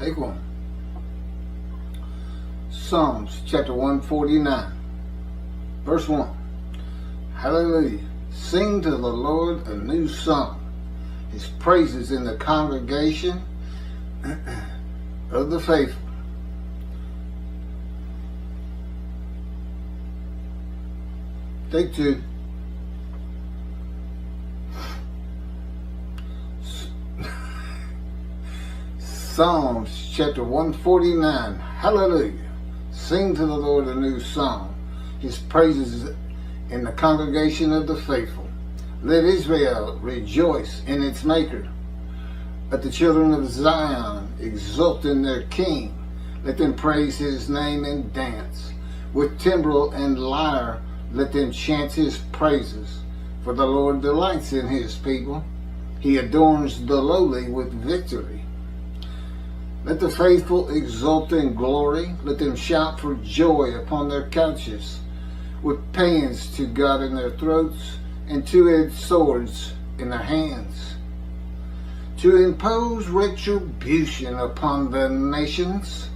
Take one. Psalms chapter 149, verse 1. Hallelujah. Sing to the Lord a new song, his praises in the congregation of the faithful. Take two. Psalms chapter 149. Hallelujah. Sing to the Lord a new song, his praises in the congregation of the faithful. Let Israel rejoice in its maker. Let the children of Zion exult in their king. Let them praise his name and dance. With timbrel and lyre, let them chant his praises. For the Lord delights in his people. He adorns the lowly with victory. Let the faithful exult in glory. Let them shout for joy upon their couches, with paeans to God in their throats and two-edged swords in their hands, to impose retribution upon the nations,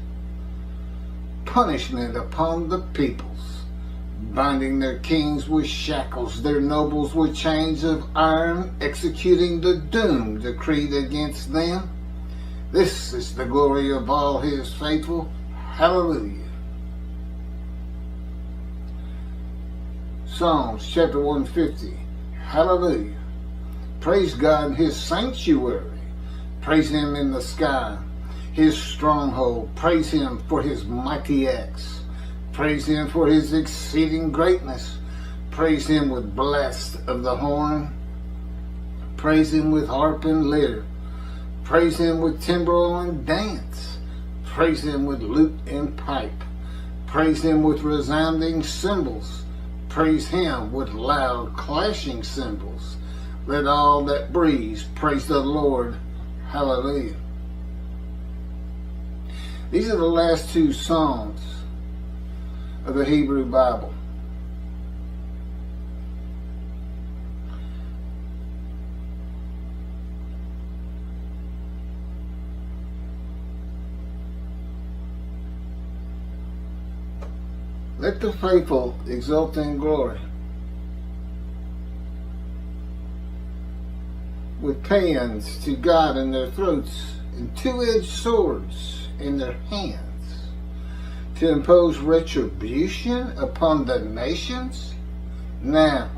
punishment upon the peoples, binding their kings with shackles, their nobles with chains of iron, executing the doom decreed against them. This is the glory of all his faithful. Hallelujah. Psalms chapter 150. Hallelujah. Praise God in his sanctuary. Praise him in the sky, his stronghold. Praise him for his mighty acts. Praise him for his exceeding greatness. Praise him with blast of the horn. Praise him with harp and lyre. Praise him with timbrel and dance. Praise him with lute and pipe. Praise him with resounding cymbals. Praise him with loud clashing cymbals. Let all that breathe praise the Lord. Hallelujah. These are the last two Psalms of the Hebrew Bible. Let the faithful exult in glory, with paeans to God in their throats and two-edged swords in their hands, to impose retribution upon the nations. Now,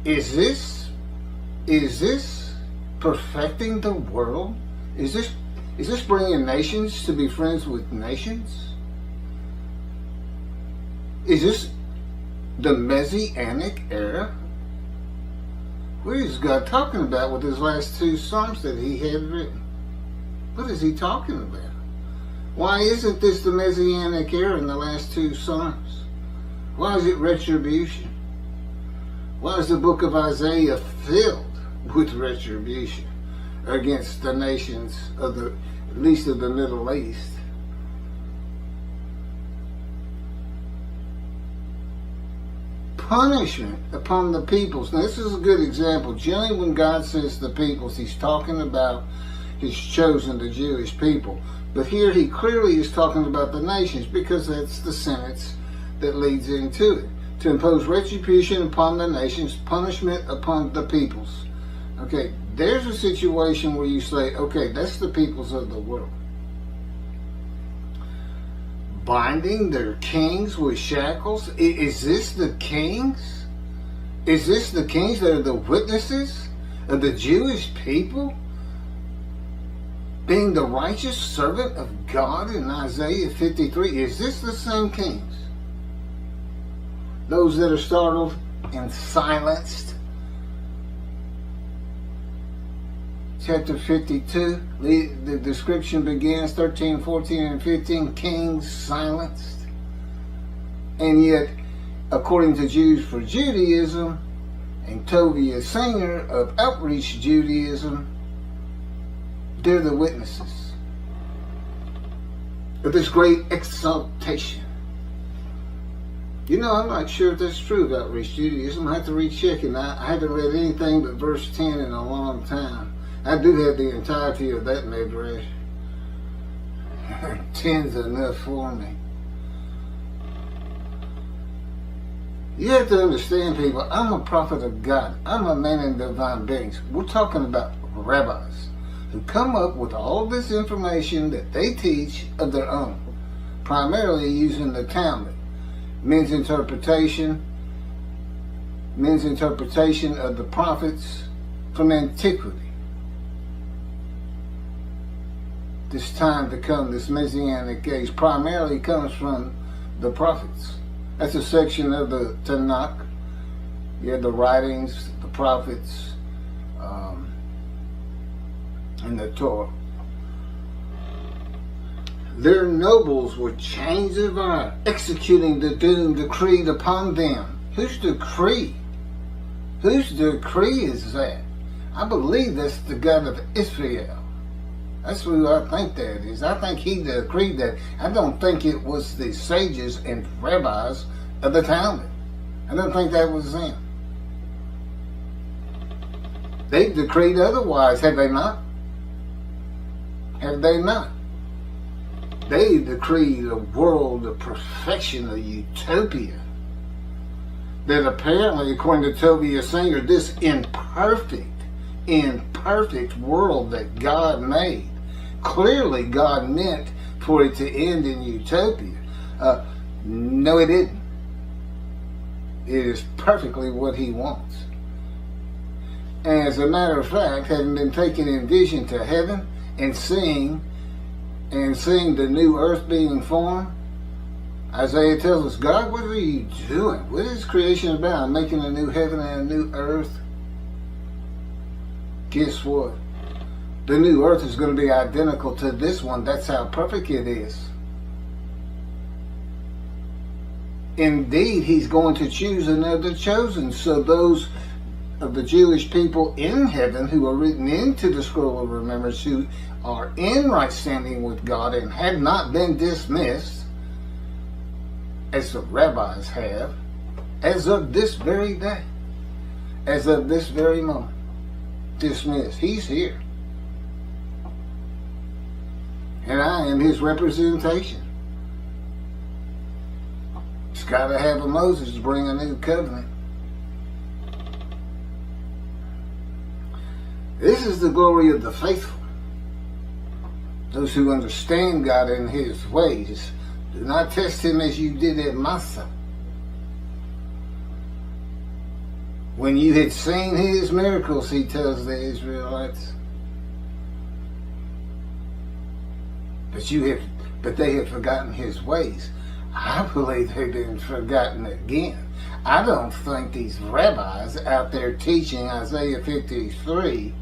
is this perfecting the world? Is this bringing nations to be friends with nations? Is this the Messianic era? What is God talking about with his last two Psalms that he had written? What is he talking about? Why isn't this the Messianic era in the last two Psalms? Why is it retribution? Why is the book of Isaiah filled with retribution against the nations of at least of the Middle East? Punishment upon the peoples. Now, this is a good example. Generally, when God says the peoples, he's talking about his chosen, the Jewish people. But here he clearly is talking about the nations, because that's the sentence that leads into it. To impose retribution upon the nations, punishment upon the peoples. Okay, there's a situation where you say, okay, that's the peoples of the world. Binding their kings with shackles. Is this the kings? Is this the kings that are the witnesses of the Jewish people being the righteous servant of God in Isaiah 53? Is this the same kings? Those that are startled and silenced. Chapter 52, the description begins 13, 14, and 15, kings silenced. And yet, according to Jews for Judaism, and Tovia Singer of Outreach Judaism, they're the witnesses of this great exaltation. You know, I'm not sure if that's true about Outreach Judaism. I have to recheck it. I haven't read anything but verse 10 in a long time. I do have the entirety of that midrash. Ten's enough for me. You have to understand, people, I'm a prophet of God. I'm a man in divine beings. We're talking about rabbis who come up with all this information that they teach of their own, primarily using the Talmud, men's interpretation of the prophets from antiquity. This time to come, this Messianic age, primarily comes from the prophets. That's a section of the Tanakh. You have the writings, the prophets, and the Torah. Their nobles were chains of iron, executing the doom decreed upon them. Whose decree? Whose decree is that? I believe that's the God of Israel. That's who I think that is. I think he decreed that. I don't think it was the sages and rabbis of the Talmud. I don't think that was them. They decreed otherwise, have they not? Have they not? They decreed a world of perfection, a utopia. That apparently, according to Tobiah Singer, this imperfect world that God made, clearly God meant for it to end in utopia. No, it didn't. It is perfectly what he wants. As a matter of fact, having been taken in vision to heaven and seeing the new earth being formed, Isaiah tells us, God, what are you doing? What is creation about? I'm making a new heaven and a new earth. Guess what? The new earth is going to be identical to this one. That's how perfect it is. Indeed, he's going to choose another chosen. So those of the Jewish people in heaven who are written into the scroll of remembrance, who are in right standing with God and have not been dismissed, as the rabbis have, as of this very day, as of this very moment, dismissed. He's here. And I am his representation. It's got to have a Moses to bring a new covenant. This is the glory of the faithful. Those who understand God and his ways. Do not test him as you did at Massa. When you had seen his miracles, he tells the Israelites. But they have forgotten his ways. I believe they've been forgotten again. I don't think these rabbis out there teaching Isaiah 53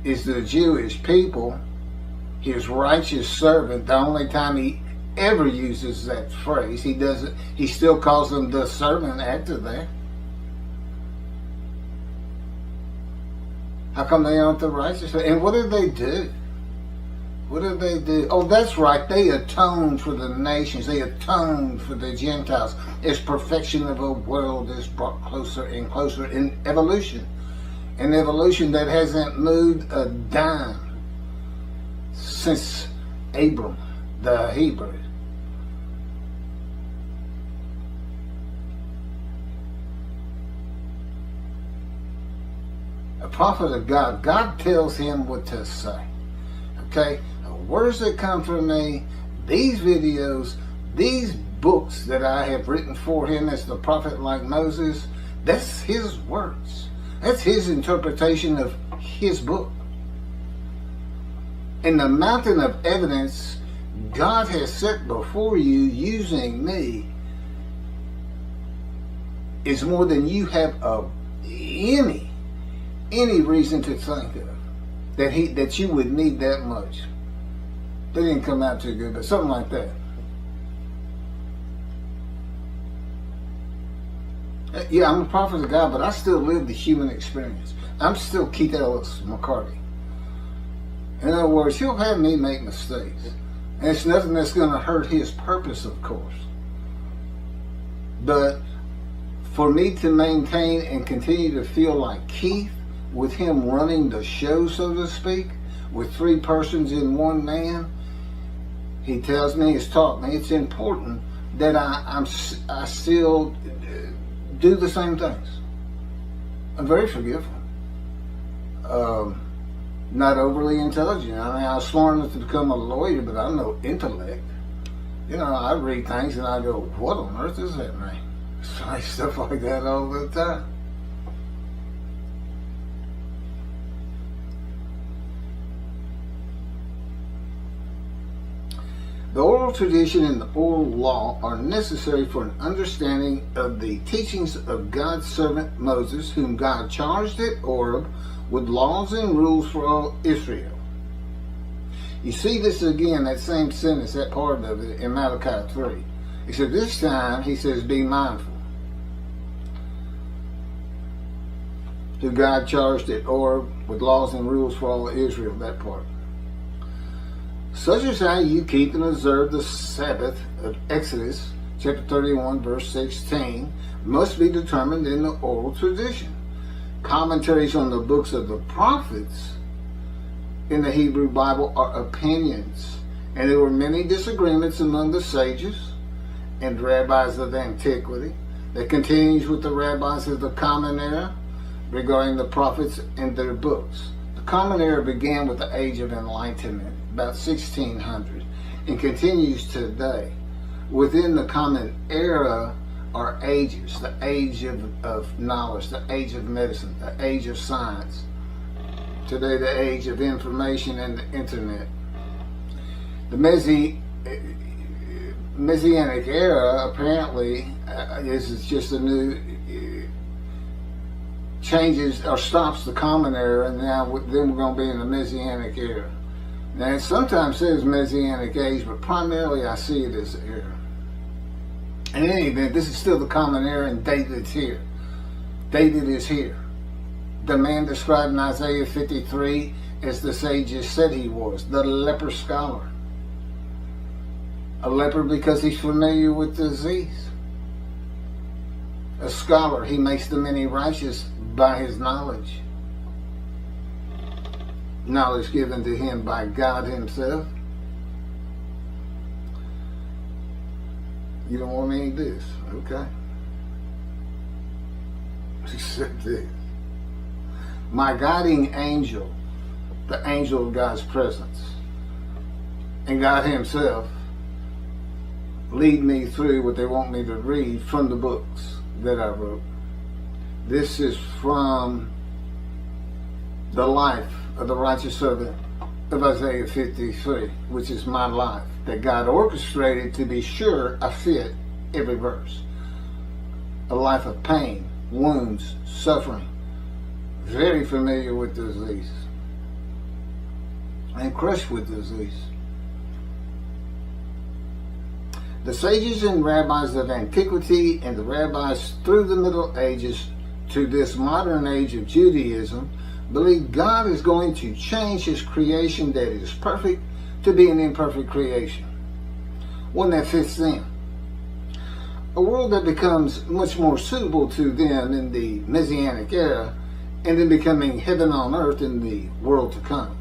is the Jewish people, his righteous servant. The only time he ever uses that phrase, he still calls them the servant after that. How come they aren't the righteous? And what did they do? What did they do? Oh, that's right. They atoned for the nations. They atoned for the Gentiles as perfection of a world is brought closer and closer in evolution. An evolution that hasn't moved a dime since Abram, the Hebrew. A prophet of God, God tells him what to say. Okay? Words that come from me, these videos, these books that I have written for him as the prophet like Moses, that's his words. That's his interpretation of his book. And the mountain of evidence God has set before you using me is more than you have any reason to think of that you would need that much. They didn't come out too good, but something like that. Yeah, I'm a prophet of God, but I still live the human experience. I'm still Keith Ellis McCarty. In other words, he'll have me make mistakes. And it's nothing that's going to hurt his purpose, of course. But for me to maintain and continue to feel like Keith, with him running the show, so to speak, with three persons in one man, he tells me, he's taught me, it's important that I still do the same things. I'm very forgiving. Not overly intelligent. I mean, I was smart enough to become a lawyer, but I have no intellect. You know, I read things and I go, what on earth does that mean? I say stuff like that all the time. The oral tradition and the oral law are necessary for an understanding of the teachings of God's servant Moses, whom God charged at Horeb with laws and rules for all Israel. You see this again, that same sentence, that part of it, in Malachi 3. Except this time, he says, be mindful. Who God charged at Horeb with laws and rules for all Israel, that part. Such is how you keep and observe the Sabbath of Exodus, chapter 31, verse 16, must be determined in the oral tradition. Commentaries on the books of the prophets in the Hebrew Bible are opinions, and there were many disagreements among the sages and rabbis of antiquity. That continues with the rabbis of the Common Era regarding the prophets and their books. The Common Era began with the Age of Enlightenment, about 1600, and continues today. Within the Common Era are ages, the age of knowledge, the age of medicine, the age of science. Today, the age of information and the internet. The Messianic era apparently is just a new changes or stops the Common Era, and now then we're going to be in the Messianic era. Now, it sometimes says Messianic age, but primarily I see it as era. In any event, this is still the Common Era, and David's here. David is here. The man described in Isaiah 53 as the sages said he was, the leper scholar. A leper because he's familiar with disease. A scholar, he makes the many righteous by his knowledge. Knowledge given to him by God himself. You don't want any of this, okay? Except this. My guiding angel, the angel of God's presence, and God himself lead me through what they want me to read from the books that I wrote. This is from the life of the righteous servant of Isaiah 53, which is my life, that God orchestrated to be sure I fit every verse. A life of pain, wounds, suffering, very familiar with disease, and crushed with disease. The sages and rabbis of antiquity and the rabbis through the Middle Ages to this modern age of Judaism believe God is going to change his creation that is perfect to be an imperfect creation, one that fits them. A world that becomes much more suitable to them in the Messianic era, and then becoming heaven on earth in the world to come.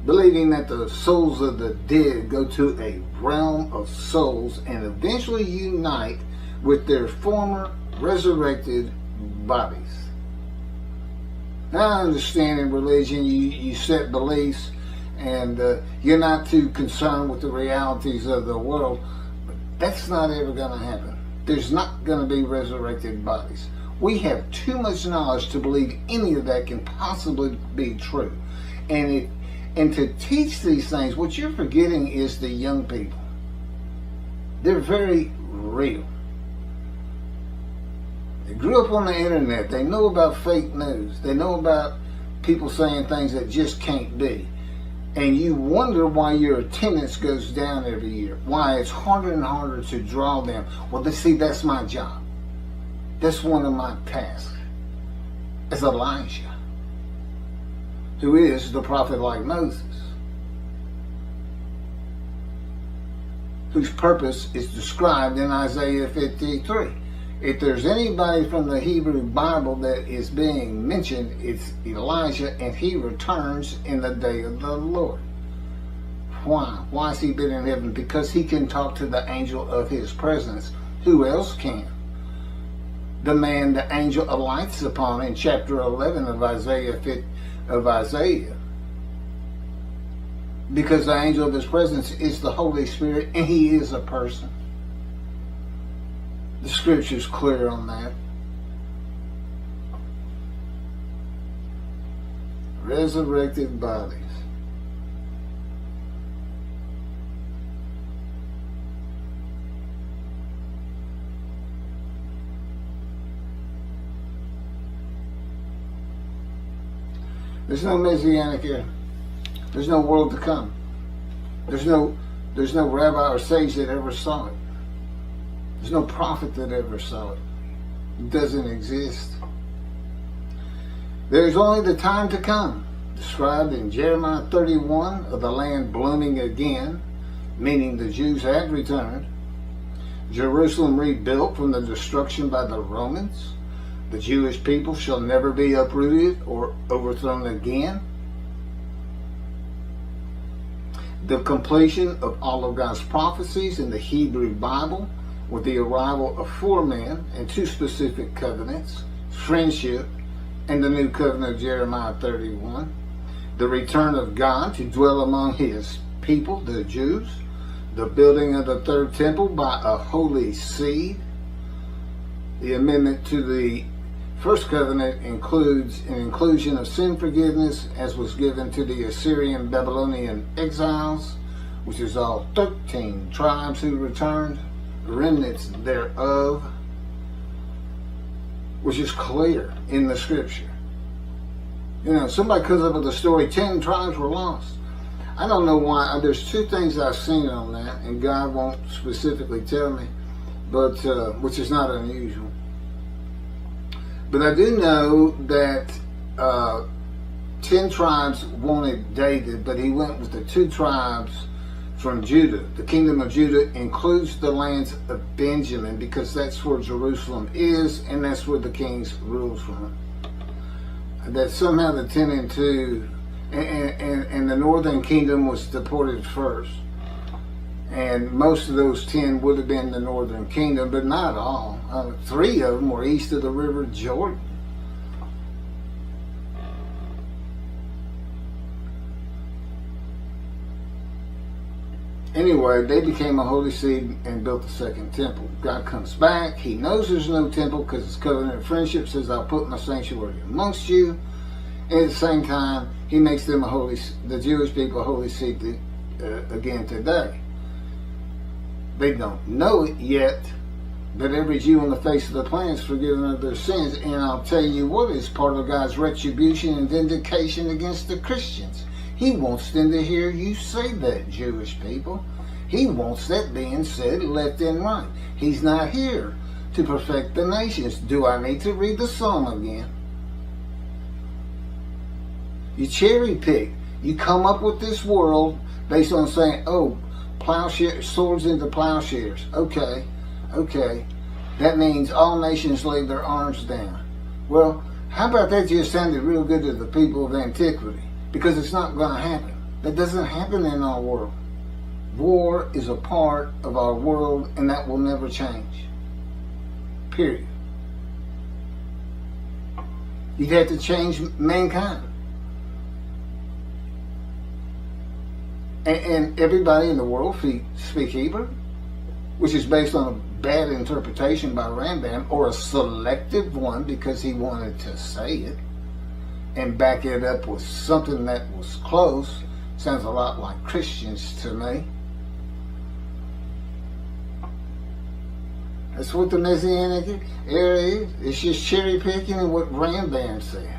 Believing that the souls of the dead go to a realm of souls and eventually unite with their former resurrected bodies. Now I understand in religion you set beliefs and you're not too concerned with the realities of the world, but that's not ever going to happen. There's not going to be resurrected bodies. We have too much knowledge to believe any of that can possibly be true. And to teach these things, what you're forgetting is the young people. They're very real. They grew up on the internet. They know about fake news. They know about people saying things that just can't be. And you wonder why your attendance goes down every year. Why it's harder and harder to draw them. Well, see, that's my job. That's one of my tasks. As Elijah, who is the prophet like Moses, whose purpose is described in Isaiah 53. If there's anybody from the Hebrew Bible that is being mentioned, it's Elijah, and he returns in the day of the Lord. Why? Why has he been in heaven? Because he can talk to the angel of his presence. Who else can? The man the angel alights upon in chapter 11 of Isaiah. Because the angel of his presence is the Holy Spirit, and he is a person. The scripture's clear on that. Resurrected bodies. There's no Messianic era. There's no world to come. There's no rabbi or sage that ever saw it. There's no prophet that ever saw it. It doesn't exist. There's only the time to come, described in Jeremiah 31, of the land blooming again, meaning the Jews had returned. Jerusalem rebuilt from the destruction by the Romans. The Jewish people shall never be uprooted or overthrown again. The completion of all of God's prophecies in the Hebrew Bible, with the arrival of 4 men and 2 specific covenants, friendship, and the new covenant of Jeremiah 31. The return of God to dwell among his people, the Jews. The building of the 3rd temple by a holy seed. The amendment to the first covenant includes an inclusion of sin forgiveness, as was given to the Assyrian Babylonian exiles, which is all 13 tribes who returned, remnants thereof, which is clear in the scripture. You know, somebody comes up with a story, 10 tribes were lost. I don't know why. There's 2 things I've seen on that, and God won't specifically tell me, but which is not unusual. But I do know that 10 tribes wanted David, but he went with the 2 tribes from Judah. The kingdom of Judah includes the lands of Benjamin, because that's where Jerusalem is, and that's where the kings rule from. That somehow the 10 and 2, and the northern kingdom was deported first. And most of those 10 would have been the northern kingdom, but not all. 3 of them were east of the river Jordan. Anyway, they became a holy seed and built the 2nd temple. God comes back. He knows there's no temple because his covenant of friendship says, I'll put my sanctuary amongst you. And at the same time, he makes them the Jewish people a holy seed again today. They don't know it yet, but every Jew on the face of the planet is forgiven of their sins. And I'll tell you what is part of God's retribution and vindication against the Christians. He wants them to hear you say that, Jewish people. He wants that being said left and right. He's not here to perfect the nations. Do I need to read the psalm again? You cherry pick. You come up with this world based on saying, oh, plowshares, swords into plowshares. Okay. That means all nations lay their arms down. Well, how about that just sounded real good to the people of antiquity? Because it's not going to happen. That doesn't happen in our world. War is a part of our world, and that will never change. Period. You'd have to change mankind. And everybody in the world speak Hebrew, which is based on a bad interpretation by Rambam, or a selective one because he wanted to say it and back it up with something that was close. Sounds a lot like Christians to me. That's what the Messianic era is. It's just cherry picking and what Rambam said.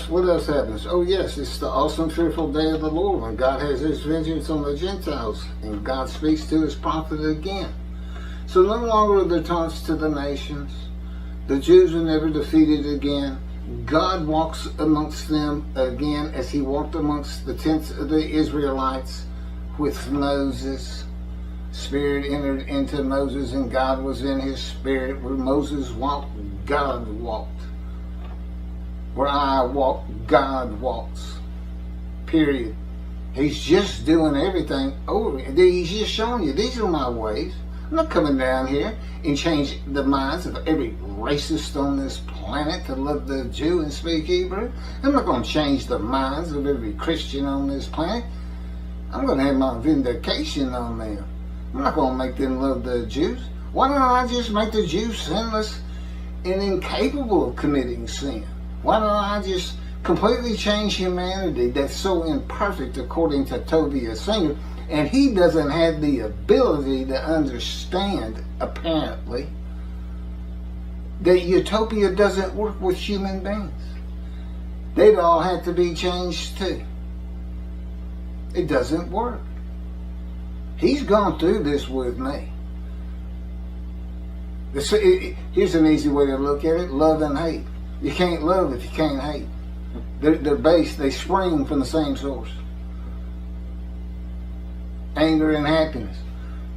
What else happens? Oh yes, it's the awesome, fearful day of the Lord when God has his vengeance on the Gentiles and God speaks to his prophet again. So no longer are there taunts to the nations. The Jews are never defeated again. God walks amongst them again as he walked amongst the tents of the Israelites with Moses. Spirit entered into Moses and God was in his spirit. Where Moses walked, God walked. Where I walk, God walks. Period. He's just doing everything over. He's just showing you, these are my ways. I'm not coming down here and change the minds of every racist on this planet to love the Jew and speak Hebrew. I'm not going to change the minds of every Christian on this planet. I'm going to have my vindication on them. I'm not going to make them love the Jews. Why don't I just make the Jews sinless and incapable of committing sin? Why don't I just completely change humanity that's so imperfect, according to Tobias Singer, and he doesn't have the ability to understand, apparently, that utopia doesn't work with human beings. They'd all have to be changed too. It doesn't work. He's gone through this with me. Here's an easy way to look at it: love and hate. You can't love if you can't hate. They're based, they spring from the same source. Anger and happiness.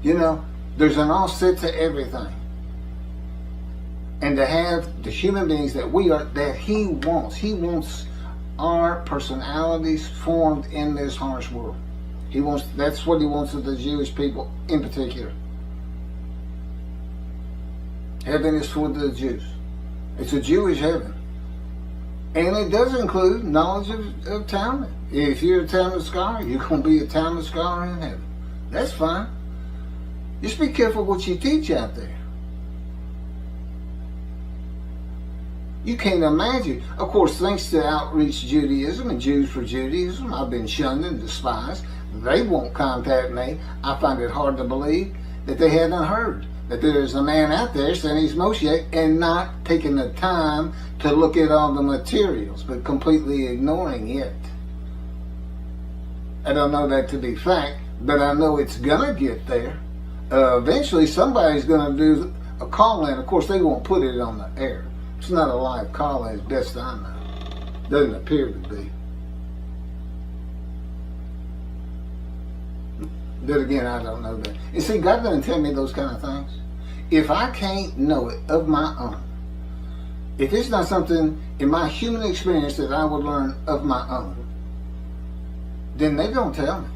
You know, there's an offset to everything. And to have the human beings that we are, that he wants our personalities formed in this harsh world. That's what he wants of the Jewish people in particular. Heaven is for the Jews. It's a Jewish heaven. And it does include knowledge of Talmud. If you're a Talmud scholar, you're going to be a Talmud scholar in heaven. That's fine. Just be careful what you teach out there. You can't imagine. Of course, thanks to outreach Judaism and Jews for Judaism, I've been shunned and despised. They won't contact me. I find it hard to believe that they haven't heard that there's a man out there saying he's Moshiach and not taking the time to look at all the materials, but completely ignoring it. I don't know that to be fact, but I know it's going to get there. Eventually, somebody's going to do a call-in. Of course, they won't put it on the air. It's not a live call-in, as best I know. Doesn't appear to be. But again, I don't know that. And see, God doesn't tell me those kind of things. If I can't know it of my own, if it's not something in my human experience that I would learn of my own, then they don't tell me.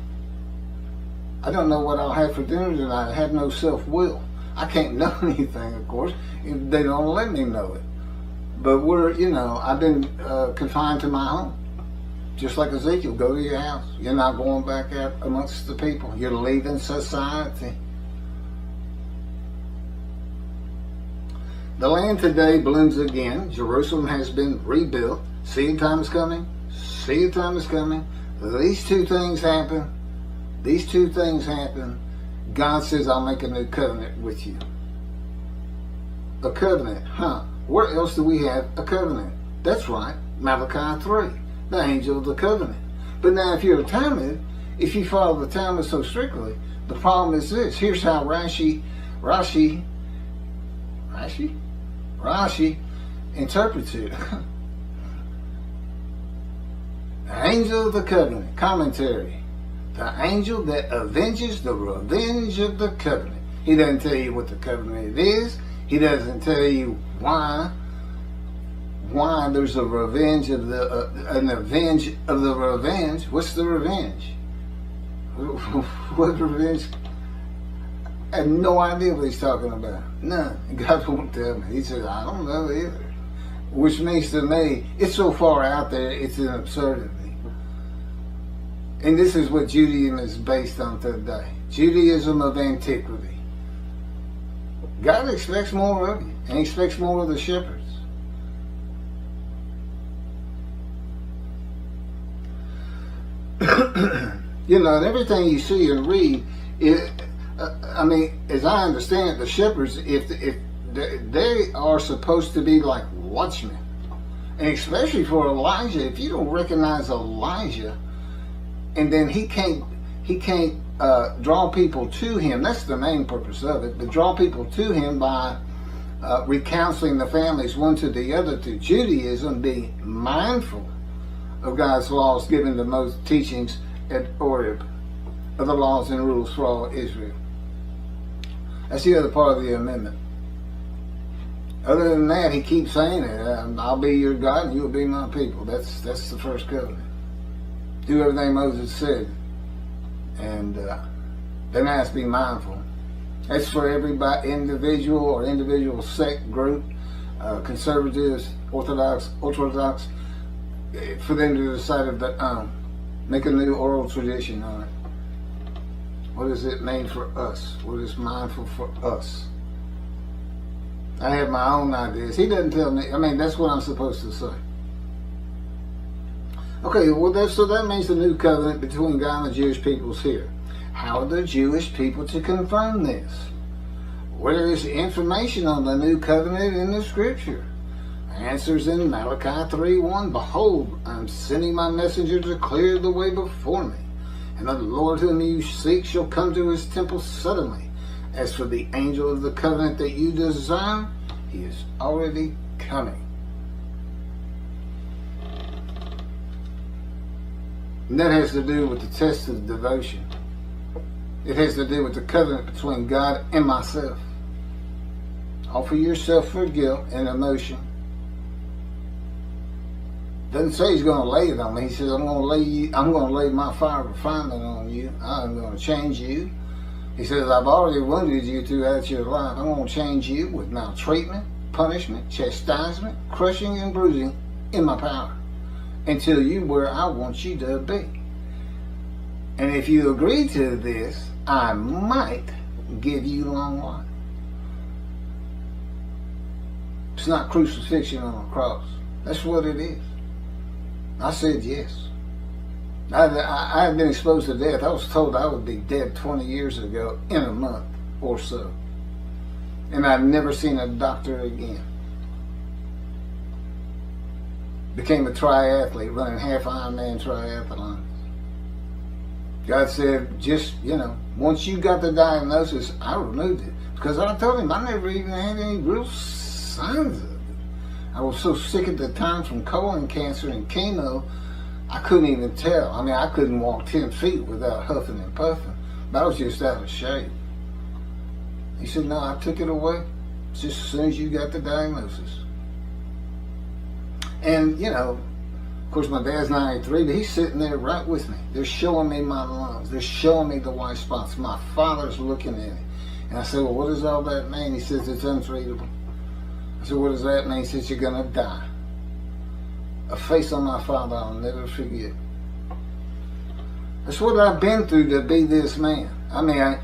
I don't know what I'll have for dinner tonight. I have no self-will. I can't know anything, of course. They don't let me know it. But I've been confined to my home. Just like Ezekiel, go to your house. You're not going back out amongst the people. You're leaving society. The land today blooms again. Jerusalem has been rebuilt. See, a time is coming. See, a time is coming. These two things happen. God says, I'll make a new covenant with you. A covenant, huh? Where else do we have a covenant? That's right, Malachi 3. The angel of the covenant. But now if you're a Talmud, if you follow the Talmud so strictly, the problem is this. Here's how Rashi interprets it. The angel of the covenant, commentary. The angel that avenges the revenge of the covenant. He doesn't tell you what the covenant is. He doesn't tell you why there's a revenge of an avenge of the revenge. What's the revenge? What revenge? I have no idea what he's talking about. None. God won't tell me. He says, I don't know either. Which means to me, it's so far out there, it's an absurdity. And this is what Judaism is based on today. Judaism of antiquity. God expects more of you, and he expects more of the shepherds. And everything you see and read, as I understand it, the shepherds, if they are supposed to be like watchmen, and especially for Elijah, if you don't recognize Elijah, and then he can't draw people to him. That's the main purpose of it. But draw people to him by recounseling the families one to the other to Judaism, be mindful of God's laws given to Moses, teachings at Horeb, of the laws and rules for all Israel. That's the other part of the amendment. Other than that, he keeps saying it. I'll be your God and you'll be my people. That's the first covenant. Do everything Moses said. And then I have to be mindful. That's for everybody, individual or individual sect group, conservatives, orthodox, for them to decide of their own. Make a new oral tradition on it. What does it mean for us? What is mindful for us? I have my own ideas. He doesn't tell me. I mean, that's what I'm supposed to say. Okay, well, so that means the new covenant between God and the Jewish peoples here. How are the Jewish people to confirm this? Where is the information on the new covenant in the Scripture? Answers in Malachi 3:1. Behold, I'm sending my messenger to clear the way before me. And the Lord whom you seek shall come to his temple suddenly. As for the angel of the covenant that you desire, he is already coming. And that has to do with the test of devotion. It has to do with the covenant between God and myself. Offer yourself for guilt and emotion. Doesn't say he's going to lay it on me. He says, I'm going to lay my fire of refinement on you. I'm going to change you. He says, I've already wounded you throughout your life. I'm going to change you with maltreatment, punishment, chastisement, crushing and bruising in my power until you where I want you to be. And if you agree to this, I might give you long life. It's not crucifixion on a cross. That's what it is. I said yes. I had been exposed to death. I was told I would be dead 20 years ago in a month or so. And I've never seen a doctor again. Became a triathlete, running half Ironman triathlons. God said, just, once you got the diagnosis, I removed it. Because I told him I never even had any real signs of it. I was so sick at the time from colon cancer and chemo, I couldn't even tell. I mean, I couldn't walk 10 feet without huffing and puffing. But I was just out of shape. He said, no, I took it away just as soon as you got the diagnosis. And, of course, my dad's 93, but he's sitting there right with me. They're showing me my lungs. They're showing me the white spots. My father's looking at it. And I said, well, what does all that mean? He says, it's untreatable. I said, what does that mean? He says, you're going to die. A face on my father I'll never forget. That's what I've been through to be this man. I mean,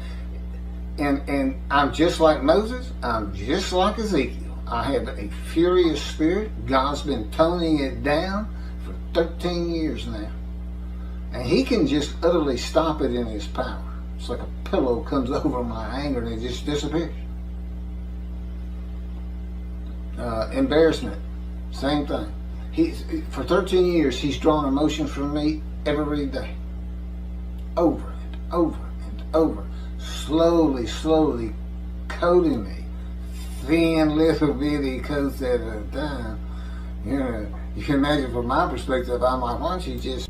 and I'm just like Moses. I'm just like Ezekiel. I have a furious spirit. God's been toning it down for 13 years now. And he can just utterly stop it in his power. It's like a pillow comes over my anger and it just disappears. Embarrassment, same thing. For 13 years, he's drawn emotion from me every day. Over and over and over. Slowly coating me. Thin little bitty coats at a time. You can imagine from my perspective, I'm like, why don't you just...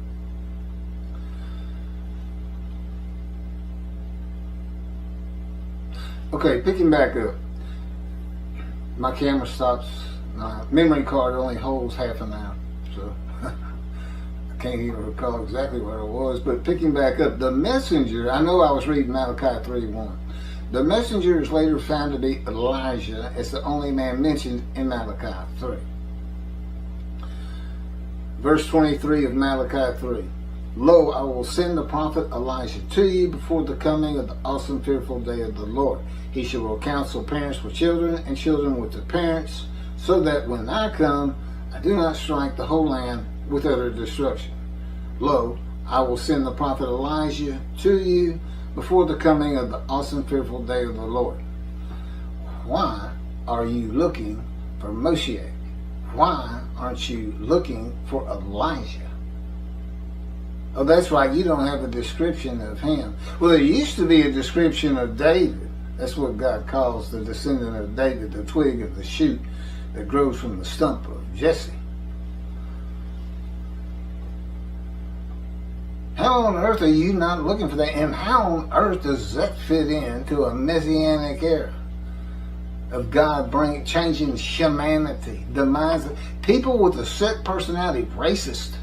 Okay, picking back up. My camera stops. My memory card only holds half an hour, so I can't even recall exactly where it was. But picking back up, the messenger, I know I was reading Malachi 3:1. The messenger is later found to be Elijah as the only man mentioned in Malachi 3. Verse 23 of Malachi 3. Lo, I will send the prophet Elijah to you before the coming of the awesome fearful day of the Lord. He shall counsel parents with children and children with their parents, so that when I come, I do not strike the whole land with utter destruction. Lo, I will send the prophet Elijah to you before the coming of the awesome fearful day of the Lord. Why are you looking for Moshiach? Why aren't you looking for Elijah? Oh, that's right, you don't have a description of him. Well, there used to be a description of David. That's what God calls the descendant of David, the twig of the shoot that grows from the stump of Jesse. How on earth are you not looking for that? And how on earth does that fit into a Messianic era of God changing humanity, the minds of people with a set personality, racist,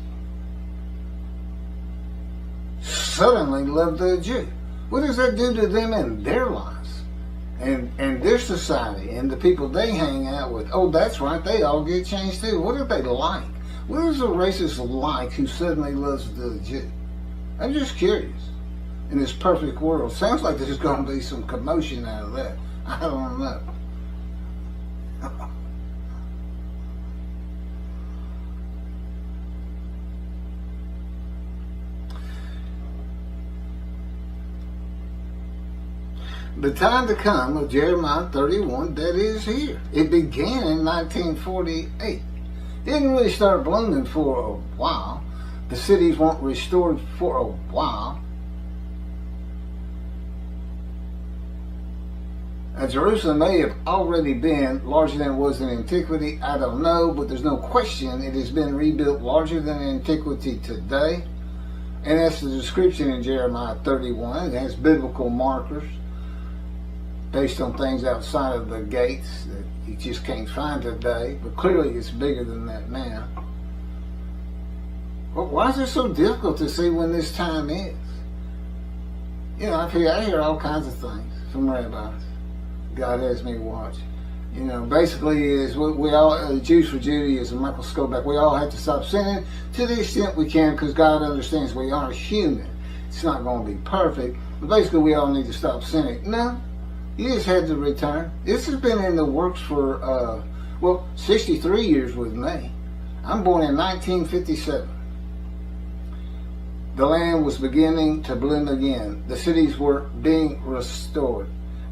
suddenly love the Jew? What does that do to them in their lives and their society and the people they hang out with? Oh, that's right, they all get changed too. What are they like? What is a racist like who suddenly loves the Jew? I'm just curious. In this perfect world, sounds like there's going to be some commotion out of that. I don't know. The time to come of Jeremiah 31, that is here. It began in 1948. Didn't really start blooming for a while. The cities weren't restored for a while. Jerusalem may have already been larger than it was in antiquity. I don't know, but there's no question it has been rebuilt larger than antiquity today. And that's the description in Jeremiah 31. It has biblical markers based on things outside of the gates that you just can't find today. But clearly it's bigger than that now. Well, why is it so difficult to see when this time is? You know, I hear all kinds of things from rabbis. God has me watch. You know, basically is we all, Jews for Judaism, Michael Skoback, we all have to stop sinning to the extent we can because God understands we are human. It's not going to be perfect. But basically we all need to stop sinning. No, you just had to return. This has been in the works for, 63 years with me. I'm born in 1957. The land was beginning to bloom again. The cities were being restored.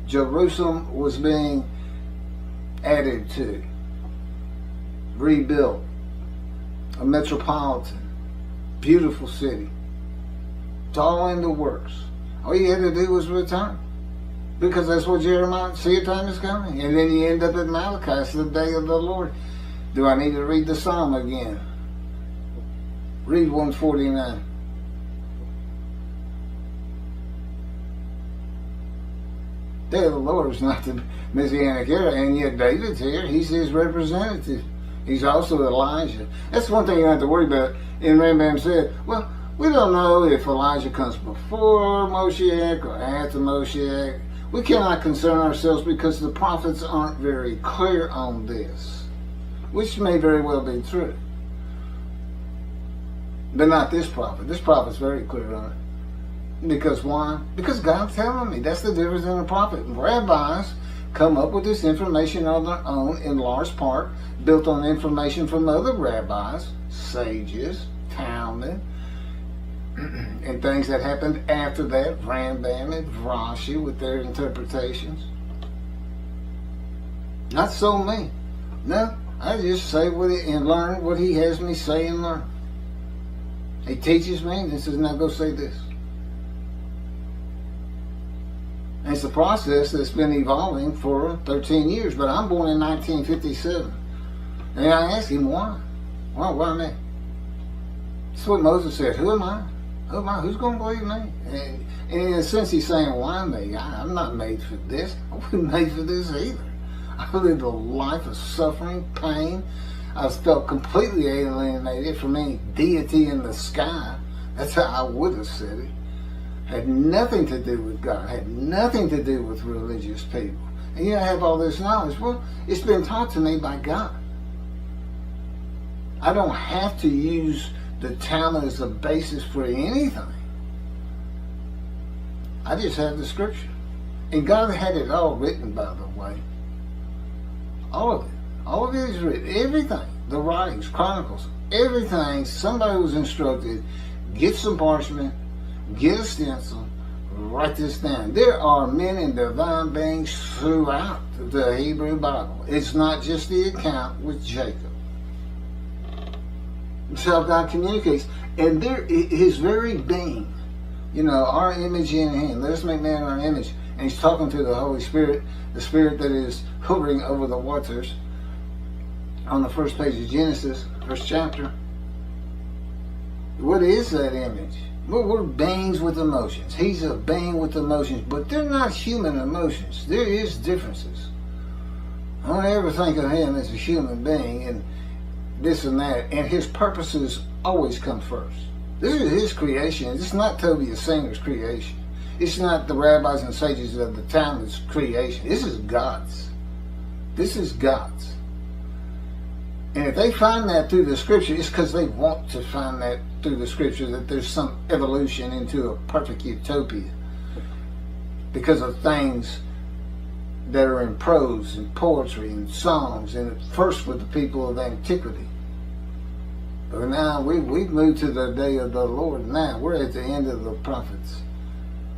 Jerusalem was being added to, rebuilt, a metropolitan, beautiful city. It's all in the works. All you had to do was return, because that's what Jeremiah, see, a time is coming. And then you end up at Malachi, it's the day of the Lord. Do I need to read the psalm again? Read 149. Day of the Lord is not the Messianic era, and yet David's here. He's his representative. He's also Elijah. That's one thing you don't have to worry about. And Rambam said, well, we don't know if Elijah comes before Moshiach or after Moshiach. We cannot concern ourselves because the prophets aren't very clear on this, which may very well be true. But not this prophet. This prophet's very clear on it. Because why? Because God's telling me. That's the difference in a prophet. Rabbis come up with this information on their own, in large part, built on information from other rabbis, sages, Talmud, and things that happened after that, Rambam and Rashi with their interpretations. Not so me. No, I just say and learn what he has me say and learn. He teaches me, and he says, now go say this. And it's a process that's been evolving for 13 years, but I'm born in 1957. And I asked him, why? Why me? That's what Moses said. Who am I? Who am I? Who's going to believe me? And in a sense, he's saying, why me? I'm not made for this. I wasn't made for this either. I lived a life of suffering, pain. I felt completely alienated from any deity in the sky. That's how I would have said it. Had nothing to do with God, had nothing to do with religious people. And you have all this knowledge. Well, it's been taught to me by God. I don't have to use the Talmud as a basis for anything. I just have the scripture. And God had it all written, by the way. All of it. All of it is written. Everything. The writings, chronicles, everything. Somebody was instructed, get some parchment, get a stencil, write this down. There are men and divine beings throughout the Hebrew Bible. It's not just the account with Jacob. It's how God communicates. And there, his very being, our image in him. Let us make man in our image. And he's talking to the Holy Spirit, the Spirit that is hovering over the waters on the first page of Genesis, first chapter. What is that image? Well, we're beings with emotions. He's a being with emotions, but they're not human emotions. There is differences. I don't ever think of him as a human being and this and that, and his purposes always come first. This is his creation. It's not Toby Singer's creation. It's not the rabbis and sages of the Talmud's creation. This is God's. This is God's. And if they find that through the scripture, it's because they want to find that through the scripture, that there's some evolution into a perfect utopia because of things that are in prose and poetry and songs, and at first with the people of antiquity. But now we've moved to the day of the Lord. Now we're at the end of the prophets.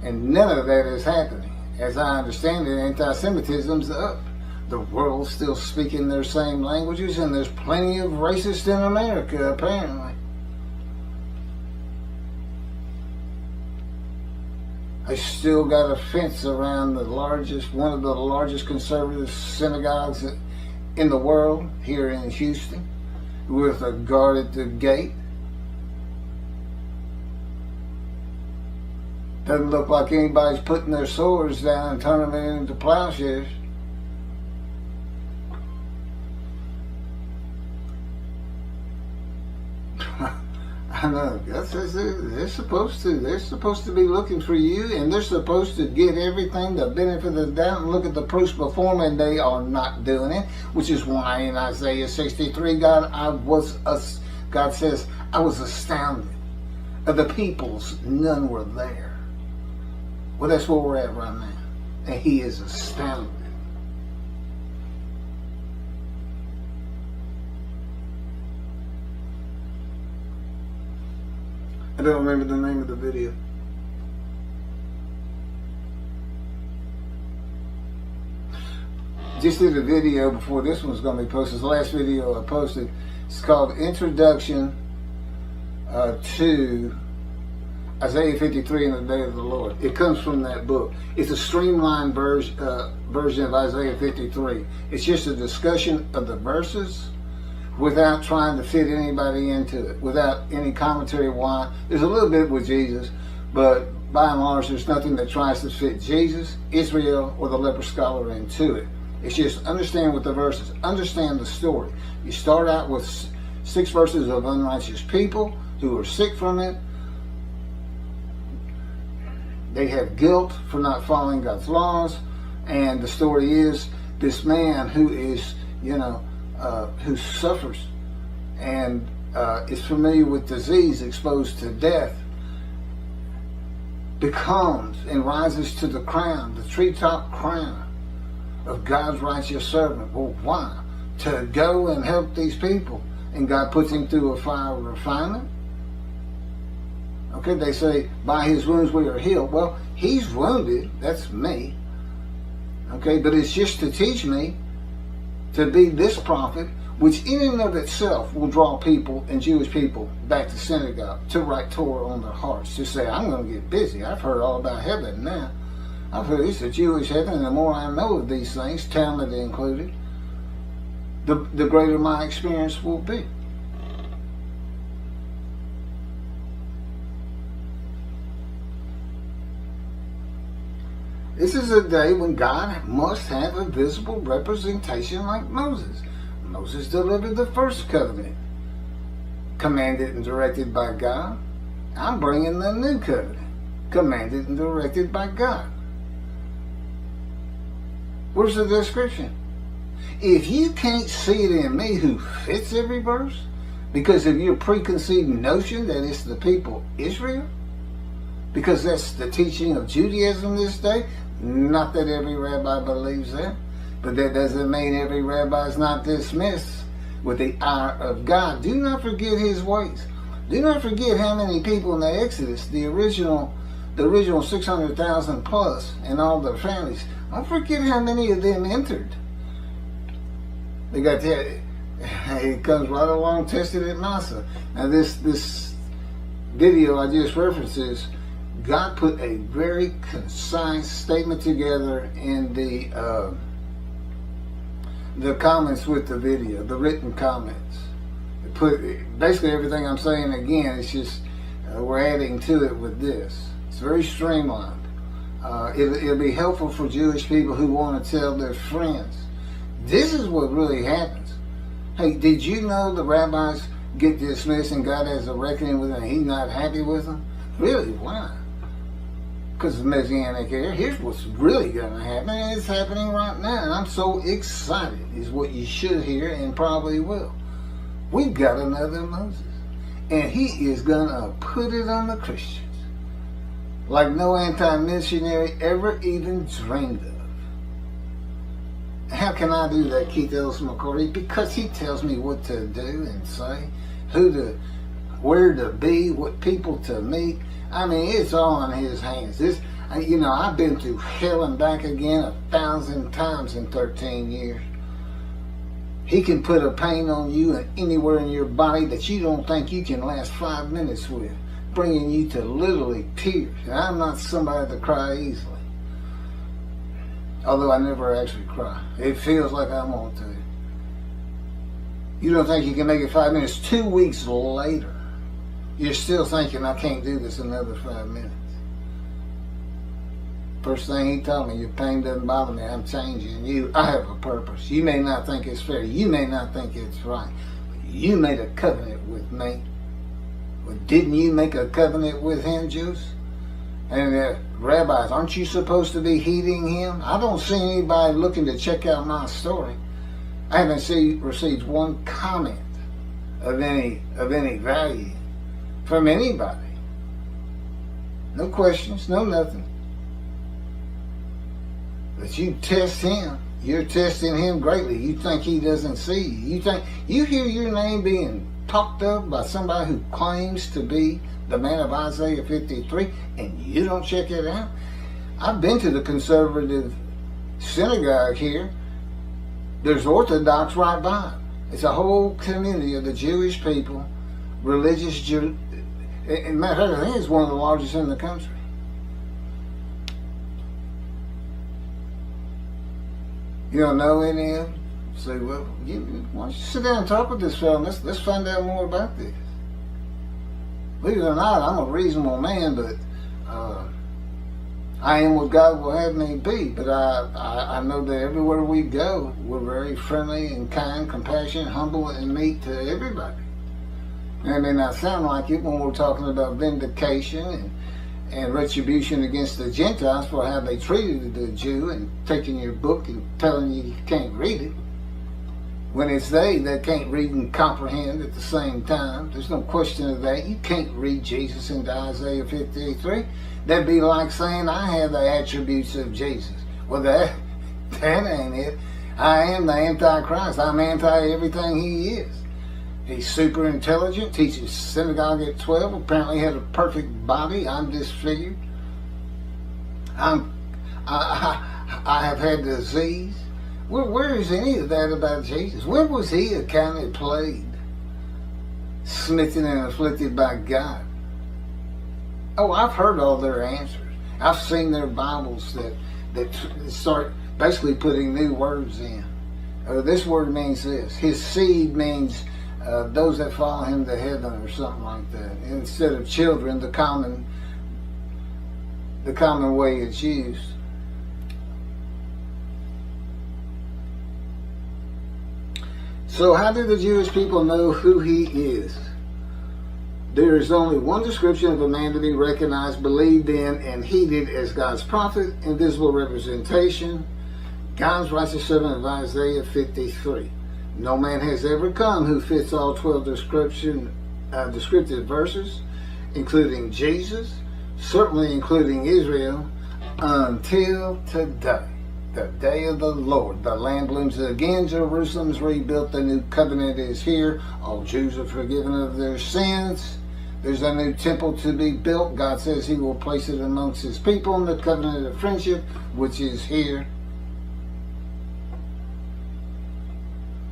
And none of that is happening. As I understand it, anti-Semitism's up. The world's still speaking their same languages, and there's plenty of racists in America, apparently. They still got a fence around one of the largest conservative synagogues in the world, here in Houston, with a guard at the gate. Doesn't look like anybody's putting their swords down and turning them into plowshares. I know. They're supposed to. They're supposed to be looking for you, and they're supposed to get everything, the benefit of the doubt, and look at the proofs before them, and they are not doing it. Which is why in Isaiah 63, God says, I was astounded. Of the peoples, none were there. Well, that's where we're at right now, and He is astounded. I don't remember the name of the video. Just did a video before this one's going to be posted. It's the last video I posted. It's called Introduction to Isaiah 53 and the Day of the Lord. It comes from that book. It's a streamlined version of Isaiah 53. It's just a discussion of the verses without trying to fit anybody into it, without any commentary why. There's a little bit with Jesus, but by and large, there's nothing that tries to fit Jesus, Israel, or the leper scholar into it. It's just understand what the verses, understand the story. You start out with 6 verses of unrighteous people who are sick from it. They have guilt for not following God's laws, and the story is this man who is, who suffers and is familiar with disease, exposed to death, becomes and rises to the crown, the treetop crown of God's righteous servant. Well, why? To go and help these people. And God puts him through a fire of refinement. Okay, they say, by his wounds we are healed. Well, he's wounded. That's me. Okay, but it's just to teach me to be this prophet, which in and of itself will draw people and Jewish people back to synagogue, to write Torah on their hearts, to say, I'm going to get busy. I've heard all about heaven now. I've heard it's a Jewish heaven, and the more I know of these things, Talmud included, the greater my experience will be. This is a day when God must have a visible representation like Moses. Moses delivered the first covenant, commanded and directed by God. I'm bringing the new covenant, commanded and directed by God. Where's the description? If you can't see it in me who fits every verse, because of your preconceived notion that it's the people Israel, because that's the teaching of Judaism this day, not that every rabbi believes that, but that doesn't mean every rabbi is not dismissed with the eye of God. Do not forget his ways. Do not forget how many people in the Exodus, the original 600,000 plus, and all their families. Don't forget how many of them entered. They got that. It comes right along tested at Massa. Now this video I just referenced is, God put a very concise statement together in the comments with the video, the written comments. It put basically everything I'm saying again. It's just we're adding to it with this. It's very streamlined. It'll be helpful for Jewish people who want to tell their friends. This is what really happens. Hey, did you know the rabbis get dismissed and God has a reckoning with them and He's not happy with them? Really? Why? Because of Messianic era. Here's what's really going to happen, and it's happening right now, and I'm so excited, is what you should hear and probably will. We've got another Moses, and he is going to put it on the Christians like no anti-missionary ever even dreamed of. How can I do that, Keith Ellis McCordy? Because he tells me what to do and say, where to be, what people to meet. I mean, it's all in his hands. I've been through hell and back again 1,000 times in 13 years. He can put a pain on you and anywhere in your body that you don't think you can last 5 minutes with, bringing you to literally tears. And I'm not somebody to cry easily, although I never actually cry. It feels like I want to. You don't think you can make it 5 minutes. 2 weeks later, you're still thinking, I can't do this another 5 minutes. First thing he told me, your pain doesn't bother me. I'm changing you. I have a purpose. You may not think it's fair. You may not think it's right. But you made a covenant with me. Well, didn't you make a covenant with him, Jews? And rabbis, aren't you supposed to be heeding him? I don't see anybody looking to check out my story. I haven't received one comment of any value from anybody. No questions, no nothing. But you test him. You're testing him greatly. You think he doesn't see you. You hear your name being talked of by somebody who claims to be the man of Isaiah 53, and you don't check it out. I've been to the conservative synagogue here. There's Orthodox right by it. It's a whole community of the Jewish people, religious Jew. And matter of fact, I think it's one of the largest in the country. You don't know any of them? Say, well, why don't you sit down and talk with this fellow? Let's find out more about this. Believe it or not, I'm a reasonable man, but I am what God will have me be. But I know that everywhere we go, we're very friendly and kind, compassionate, humble, and meek to everybody. And it may not sound like it when we're talking about vindication and retribution against the Gentiles for how they treated the Jew and taking your book and telling you can't read it. When it's they that can't read and comprehend at the same time. There's no question of that. You can't read Jesus into Isaiah 53. That'd be like saying I have the attributes of Jesus. Well, that ain't it. I am the Antichrist. I'm anti everything he is. He's super intelligent, teaches synagogue at 12, apparently had a perfect body. I'm disfigured. I have had disease. Where is any of that about Jesus? Where was he accounted plagued, smitten and afflicted by God? Oh, I've heard all their answers. I've seen their Bibles that start basically putting new words in. This word means this. His seed means those that follow him to heaven or something like that. Instead of children, the common way it's used. So how do the Jewish people know who he is? There is only one description of a man to be recognized, believed in, and heeded as God's prophet, invisible representation, God's righteous servant of Isaiah 53. No man has ever come who fits all 12 descriptive verses, including Jesus, certainly including Israel, until today. The day of the Lord. The land blooms again. Jerusalem's rebuilt. The new covenant is here. All Jews are forgiven of their sins. There's a new temple to be built. God says he will place it amongst his people in the covenant of friendship, which is here.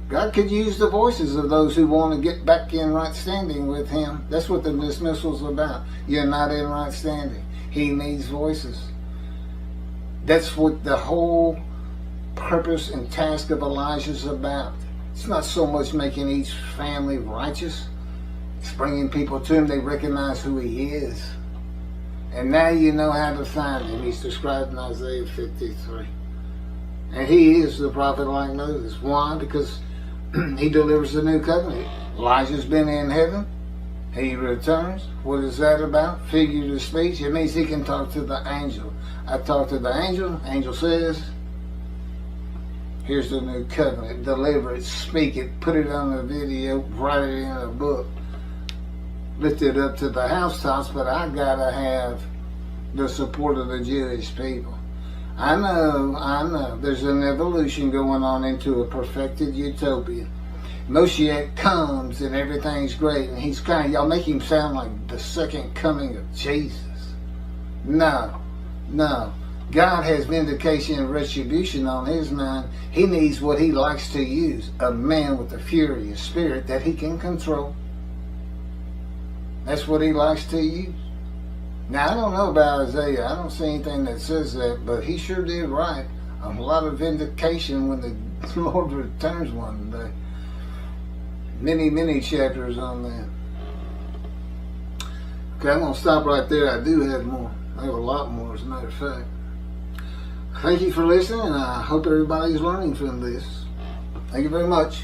God could use the voices of those who want to get back in right standing with Him. That's what the dismissal's about. You're not in right standing. He needs voices. That's what the whole purpose and task of Elijah's about. It's not so much making each family righteous. It's bringing people to Him. They recognize who He is. And now you know how to find Him. He's described in Isaiah 53. And He is the prophet like Moses. Why? Because He delivers the new covenant. Elijah's been in heaven. He returns. What is that about? Figurative speech. It means he can talk to the angel. I talk to the angel. Angel says, here's the new covenant. Deliver it, speak it, put it on a video, write it in a book, lift it up to the housetops, but I gotta have the support of the Jewish people. I know. There's an evolution going on into a perfected utopia. Moshiach comes and everything's great, and he's y'all make him sound like the second coming of Jesus. No. God has vindication and retribution on His mind. He needs what He likes to use, a man with a furious spirit that He can control. That's what He likes to use. Now, I don't know about Isaiah. I don't see anything that says that, but he sure did write a lot of vindication when the Lord returns one day. Many chapters on that. Okay, I'm going to stop right there. I do have more. I have a lot more, as a matter of fact. Thank you for listening, and I hope everybody's learning from this. Thank you very much.